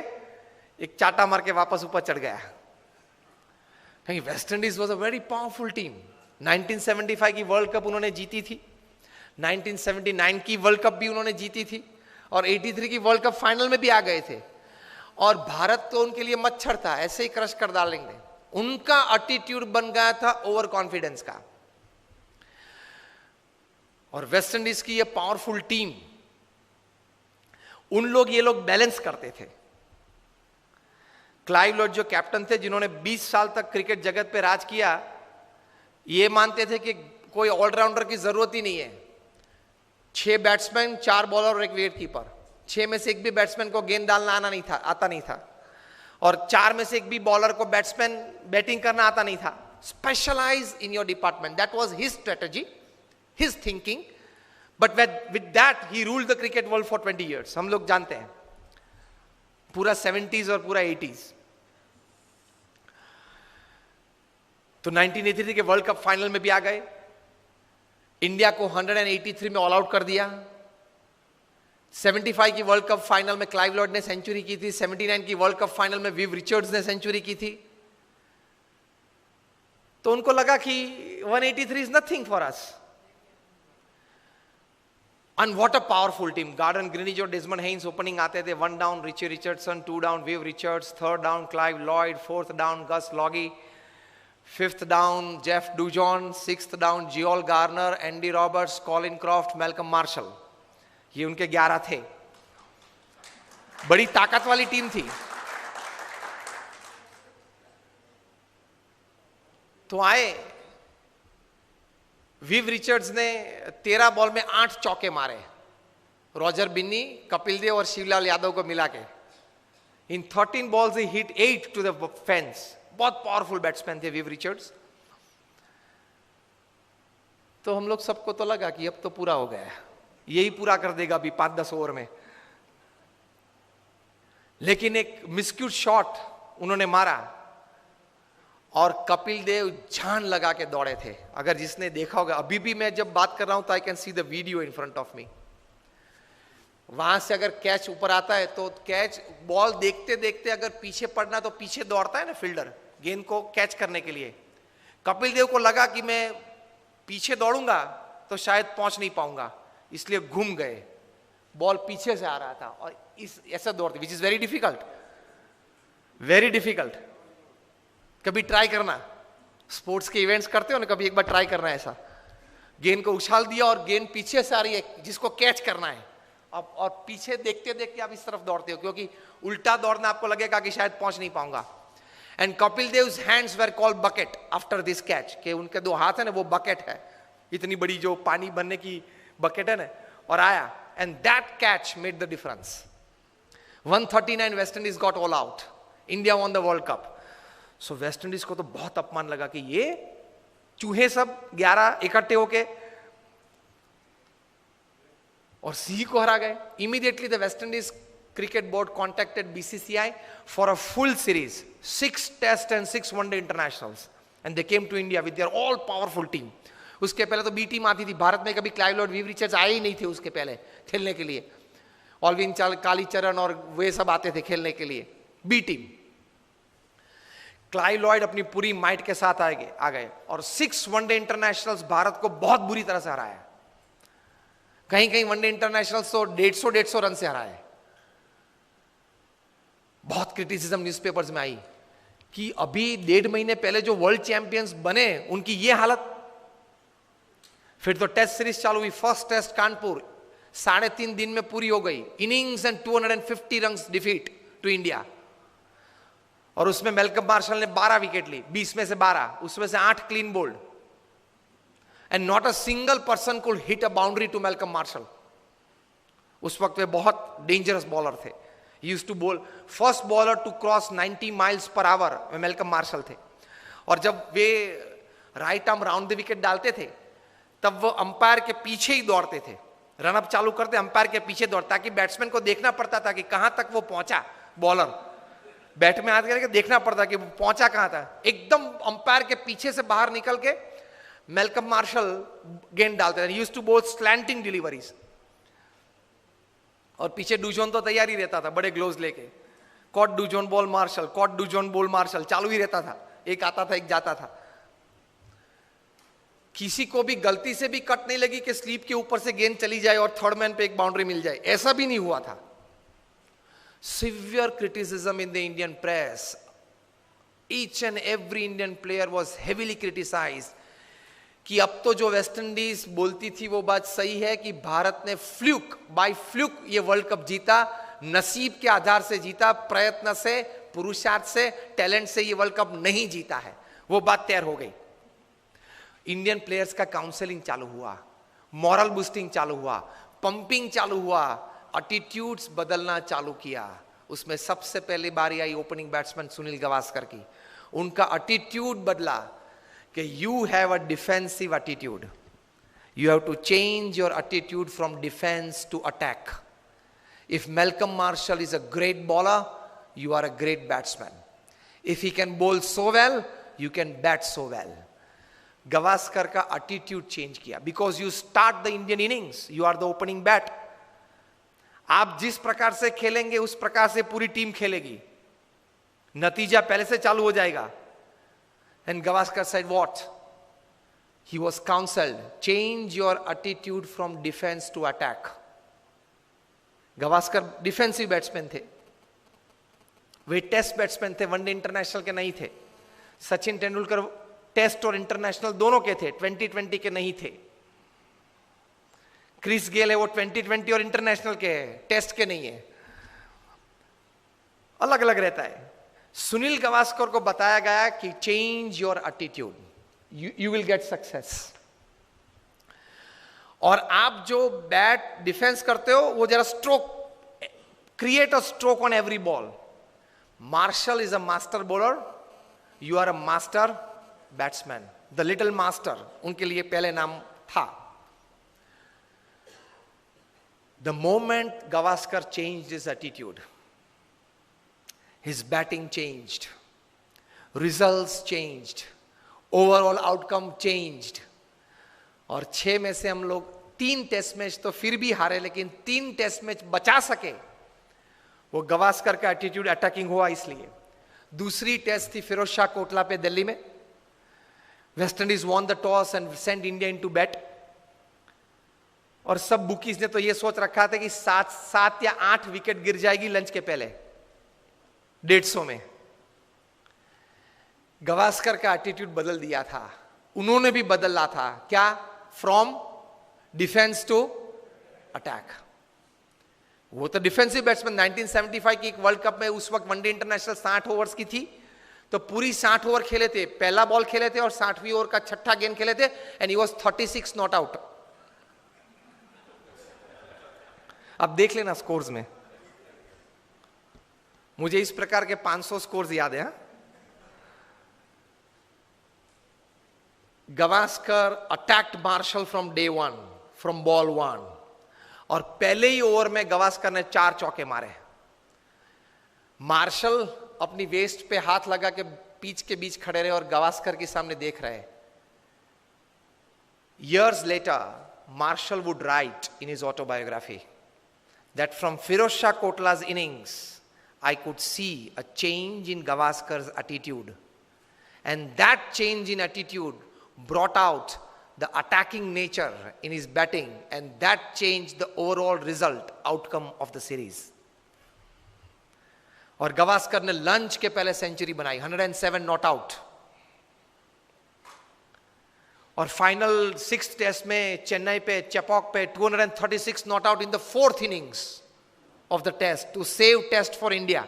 A: एक चाटा मार के वापस ऊपर चढ़ गया। क्योंकि West Indies was a very powerful team. 1975 की वर्ल्ड कप उन्होंने जीती थी, 1979 की वर्ल्ड कप भी उन्होंने जीती थी, और 83 की वर्ल्ड कप फाइनल में भी आ गए थे। और भारत तो उनके लिए मच्छर था, ऐसे ही क्रश कर डालेंगे। उनका एटीट्यूड बन गया था ओवर कॉन्फिडेंस का। और वेस्ट इंडीज की ये पावरफुल टीम, उन लोग, ये लोग बैलेंस करते थे। क्लाइव लॉर्ड जो कैप्टन थे, जिन्होंने 20 साल तक क्रिकेट जगत पे राज किया, ये मानते थे कि कोई ऑलराउंडर की जरूरत ही नहीं है। 6 बैट्समैन, 4 बॉलर और 1 विकेट कीपर, 6 में से एक भी बैट्समैन को गेंद डालना आता नहीं था, और 4 में से एक भी बॉलर को बैट्समैन बैटिंग करना आता नहीं था। Specialize in your department, that was his strategy, his thinking, but with that he ruled the cricket world for 20 years। हम लोग जानते हैं पूरा 70s और पूरा 80s। तो 1983 के वर्ल्ड कप फाइनल में भी आ गए, इंडिया को 183 में ऑल आउट कर दिया। 75 की वर्ल्ड कप फाइनल में क्लाइव लॉर्ड ने सेंचुरी की थी, 79 की वर्ल्ड कप फाइनल में विव रिचर्ड्स ने सेंचुरी की थी। तो उनको लगा कि 183 is nothing for us. And what a powerful team. Gordon Greenidge और Desmond Haynes opening आते थे. 1 down Richie Richardson, 2 down Viv Richards, 3rd down Clive Lloyd, 4th down Gus Logie, 5th down Jeff Dujon, 6th down Geol Garner, Andy Roberts, Colin Croft, Malcolm Marshall. ये उनके 11 थे. बड़ी ताकत वाली team थी. तो आए विव रिचर्ड्स ने 13 बॉल में 8 चौके मारे. रॉजर बिन्नी, कपिल देव और शिवलाल यादव को मिला के. In 13 balls he hit 8 to the fence. बहुत पावरफुल बैट्समैन थे विव रिचर्ड्स. तो हम लोग सबको तो लगा कि अब तो पूरा हो गया, यही पूरा कर देगा अभी 5-10 ओवर में. लेकिन एक मिस्क्यूट शॉट उन्होंने मारा और कपिल देव जान लगा के दौड़े थे. अगर जिसने देखा होगा, अभी भी मैं जब बात कर रहा हूं तो I can see the video in front of me. वहां से अगर कैच ऊपर आता है तो कैच, बॉल देखते देखते अगर पीछे पड़ना तो पीछे दौड़ता है ना फील्डर गेंद को कैच करने के लिए. कपिल देव को लगा कि मैं पीछे दौड़ूंगा तो शायद पहुंच नहीं पाऊंगा, इसलिए घूम गए. बॉल पीछे से आ रहा था और इस ऐसा दौड़ते, which is very difficult, very difficult. कभी ट्राई करना, स्पोर्ट्स के इवेंट्स करते हो ना, कभी एक बार ट्राई करना ऐसा. गेंद को उछाल दिया और गेंद पीछे से आ रही है जिसको कैच करना है, अब और पीछे देखते देखते आप इस तरफ दौड़ते हो क्योंकि उल्टा दौड़ना आपको लगेगा कि शायद पहुंच नहीं पाऊंगा. And Kapil Dev's hands where called bucket after this catch, कि उनके 2 हाथ है ना वो बकेट है, इतनी बड़ी जो पानी भरने की बकेट है ना, और आया. And that catch made the difference. 139 West Indies got all out. India won the world cup. So West Indies को तो बहुत अपमान लगा कि ये चूहे सब 11 इकट्ठे होके और सी को हरा गए. Immediately the West Indies cricket board contacted BCCI for a full series, 6 test and 6 one day internationals, and they came to India with their all powerful team. उसके पहले तो बी टीम आती थी. भारत में कभी क्लाइव लॉर्ड, विव रिचर्ड्स आए ही नहीं थे उसके पहले खेलने के लिए. ऑलविन कालीचरण और वे सब आते थे खेलने के लिए. B team. क्लाइव लॉयड अपनी पूरी माइट के साथ आ गए और 6 वनडे इंटरनेशनल्स भारत को बहुत बुरी तरह से हराया. कहीं कहीं वनडे इंटरनेशनल्स तो 150 रन से हराए. बहुत क्रिटिसिज्म न्यूज़पेपर्स में आई कि अभी 1.5 महीने पहले जो वर्ल्ड चैंपियंस बने उनकी ये हालत. फिर तो टेस्ट सीरीज चालू हुई. फर्स्ट टेस्ट कानपुर 3.5 दिन में पूरी हो गई. Innings and 250 run defeat to India. और उसमें मेलकम मार्शल ने 12 विकेट ली, 20 में से 12, उसमें से 8 clean bowled. And not a single person could hit a boundary to Malcolm Marshall. उस वक्त वे बहुत डेंजरस बॉलर थे. Used to bowl, first bowler to cross 90 miles per hour Malcolm Marshall थे. और जब वे right arm round the wicket डालते थे तब वो अंपायर के पीछे ही दौड़ते थे. रनअप चालू करते अंपायर के पीछे दौड़, ताकि बैट्समैन को देखना पड़ता था कि कहां तक वो पहुंचा. बॉलर बैट में हाथ करके देखना पड़ता कि वो पहुंचा कहां था. एकदम अंपायर के पीछे से बाहर निकल के मेलकम मार्शल गेंद डालते थे. यूज्ड टू बोल स्लैंटिंग डिलीवरीज. और पीछे डूजोन तो तैयार ही रहता था बड़े ग्लोव्स लेके. Caught Dujon ball Marshall, caught Dujon ball Marshall चालू ही रहता था. एक आता था एक जाता था. किसी को भी गलती से भी कट नहीं लगी कि स्लीप के ऊपर से गेंद चली जाए और थर्ड मैन पे एक बाउंड्री मिल जाए, ऐसा भी नहीं हुआ था. Severe criticism in the Indian press. Each and every Indian player was heavily criticized. कि अब तो जो वेस्ट इंडीज बोलती थी वो बात सही है कि भारत ने बाय फ्लूक ये वर्ल्ड कप जीता, नसीब के आधार से जीता, प्रयत्न से, पुरुषार्थ से, टैलेंट से ये वर्ल्ड कप नहीं जीता है. वो बात तैयार हो गई. इंडियन प्लेयर्स का काउंसलिंग चालू हुआ, मॉरल बूस्टिंग चालू हुआ, पंपिंग चालू हुआ, एटीट्यूड्स बदलना चालू किया. उसमें सबसे पहली बारी आई ओपनिंग बैट्समैन सुनील गावस्कर की. उनका एटीट्यूड बदला कि you have a defensive attitude, you have to change your attitude from defence to attack. If Malcolm Marshall is a great bowler, you are a great batsman. If he can bowl so well, you can bat so well. Gavaskar का attitude change किया. Because you start the Indian innings, you are the opening bat. आप जिस प्रकार से खेलेंगे उस प्रकार से पूरी टीम खेलेगी. नतीजा पहले से चालू हो जाएगा. And Gavaskar said what, He was counseled, change your attitude from defense to attack. Gavaskar defensive batsman थे, वे टेस्ट बैट्समैन थे, वनडे इंटरनेशनल के नहीं थे. सचिन तेंदुलकर टेस्ट और इंटरनेशनल दोनों के थे, 2020 के नहीं थे. क्रिस गेल है वो 2020 और इंटरनेशनल के है, टेस्ट के नहीं है, अलग अलग रहता है. सुनील गावस्कर को बताया गया कि change your attitude, you will get success. और आप जो बैट डिफेंस करते हो वो जरा stroke, create a stroke on every ball. Marshall is a master bowler, you are a master batsman. The little master उनके लिए पहले नाम था. The moment Gavaskar changed his attitude, his batting changed, results changed, overall outcome changed. और 6 में से हम लोग 3 टेस्ट मैच तो फिर भी हारे, लेकिन 3 टेस्ट मैच बचा सके, वो गावस्कर का एटीट्यूड अटैकिंग हुआ इसलिए. दूसरी टेस्ट थी फिरोज शाह कोटला पे दिल्ली में. West Indies won the toss and send India into bat. और सब बुकीज ने तो ये सोच रखा था कि 7 या 8 विकेट गिर जाएगी लंच के पहले 150 में. गावस्कर का एटीट्यूड बदल दिया था, उन्होंने भी बदला था. क्या? From defence to attack. वो तो डिफेंसिव बैट्समैन. 1975 की एक वर्ल्ड कप में उस वक्त वनडे इंटरनेशनल 60 ओवर्स की थी, तो पूरी 60 ओवर खेले थे, पहला बॉल खेले थे और 60वीं ओवर का छठा गेंद खेले थे, and he was 36 not out. अब देख लेना स्कोर्स में, मुझे इस प्रकार के 500 स्कोर्स याद है. Gavaskar attacked Marshall from day 1, from ball 1, और पहले ही ओवर में गावस्कर ने 4 चौके मारे. मार्शल अपनी वेस्ट पे हाथ लगा के पिच के बीच खड़े रहे और गावस्कर के सामने देख रहे. Years later, Marshall would write in his autobiography that from Firoz Shah Kotla's innings, I could see a change in Gavaskar's attitude, and that change in attitude brought out the attacking nature in his batting, and that changed the overall result, outcome of the series. और गावस्कर ने lunch के पहले century बनाई, 107 not out. और final 6th test में चेन्नई पे चेपॉक पे 236 not out in the 4th innings of the test to save test for India.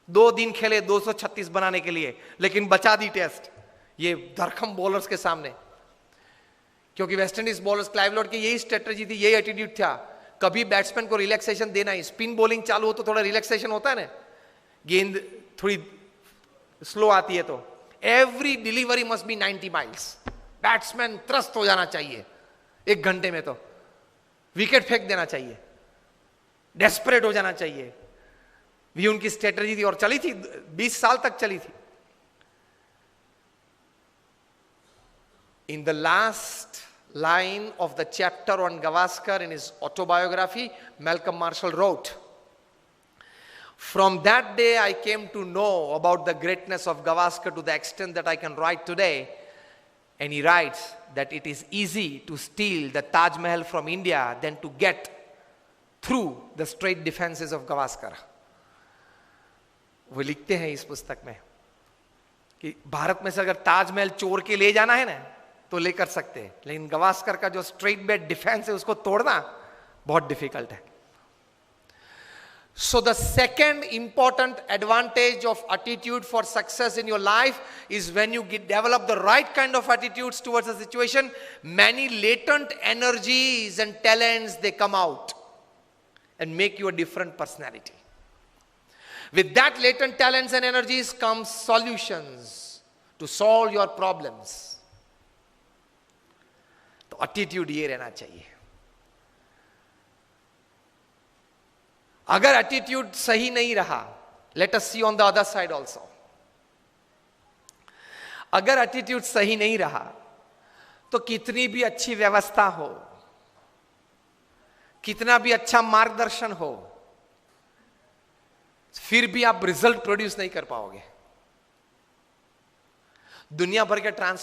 A: 2 दिन खेले 236 बनाने के लिए, लेकिन बचा दी टेस्ट ये धरखम बॉलर्स के सामने. क्योंकि West Indies bowlers, Clive Lord की यही स्ट्रेटजी थी, यही एटीट्यूड था, कभी बैट्समैन को रिलैक्सेशन देना ही. स्पिन बॉलिंग चालू हो तो थोड़ा रिलैक्सेशन होता है ना, गेंद थोड़ी स्लो आती है तो every delivery must be 90 miles. Batsman त्रस्त हो जाना चाहिए 1 घंटे में, तो विकेट फेंक देना चाहिए, डेस्परेट हो जाना चाहिए. भी उनकी स्ट्रेटजी थी और चली थी, 20 साल तक चली थी. In the last line of the chapter on Gavaskar in his autobiography, Malcolm Marshall wrote, "From that day I came to know about the greatness of Gavaskar to the extent that I can write today." And he writes that it is easy to steal the Taj Mahal from India than to get through the straight defenses of Gavaskar. वो लिखते हैं इस पुस्तक में कि भारत में से अगर ताजमहल चोर के ले जाना है ना तो लेकर सकते हैं, लेकिन गावस्कर का जो स्ट्रेट बैट डिफेंस है उसको तोड़ना बहुत डिफिकल्ट है. So the second important advantage of attitude for success in your life is when you develop the right kind of attitudes towards a situation, many latent energies and talents, they come out and make you a different personality. With that latent talents and energies comes solutions to solve your problems. तो attitude ये रहना चाहिए. अगर attitude सही नहीं रहा, let us see on the other side also. अगर attitude सही नहीं रहा तो कितनी भी अच्छी व्यवस्था हो, कितना भी अच्छा मार्गदर्शन हो, फिर भी आप रिजल्ट प्रोड्यूस नहीं कर पाओगे. दुनिया भर के ट्रांस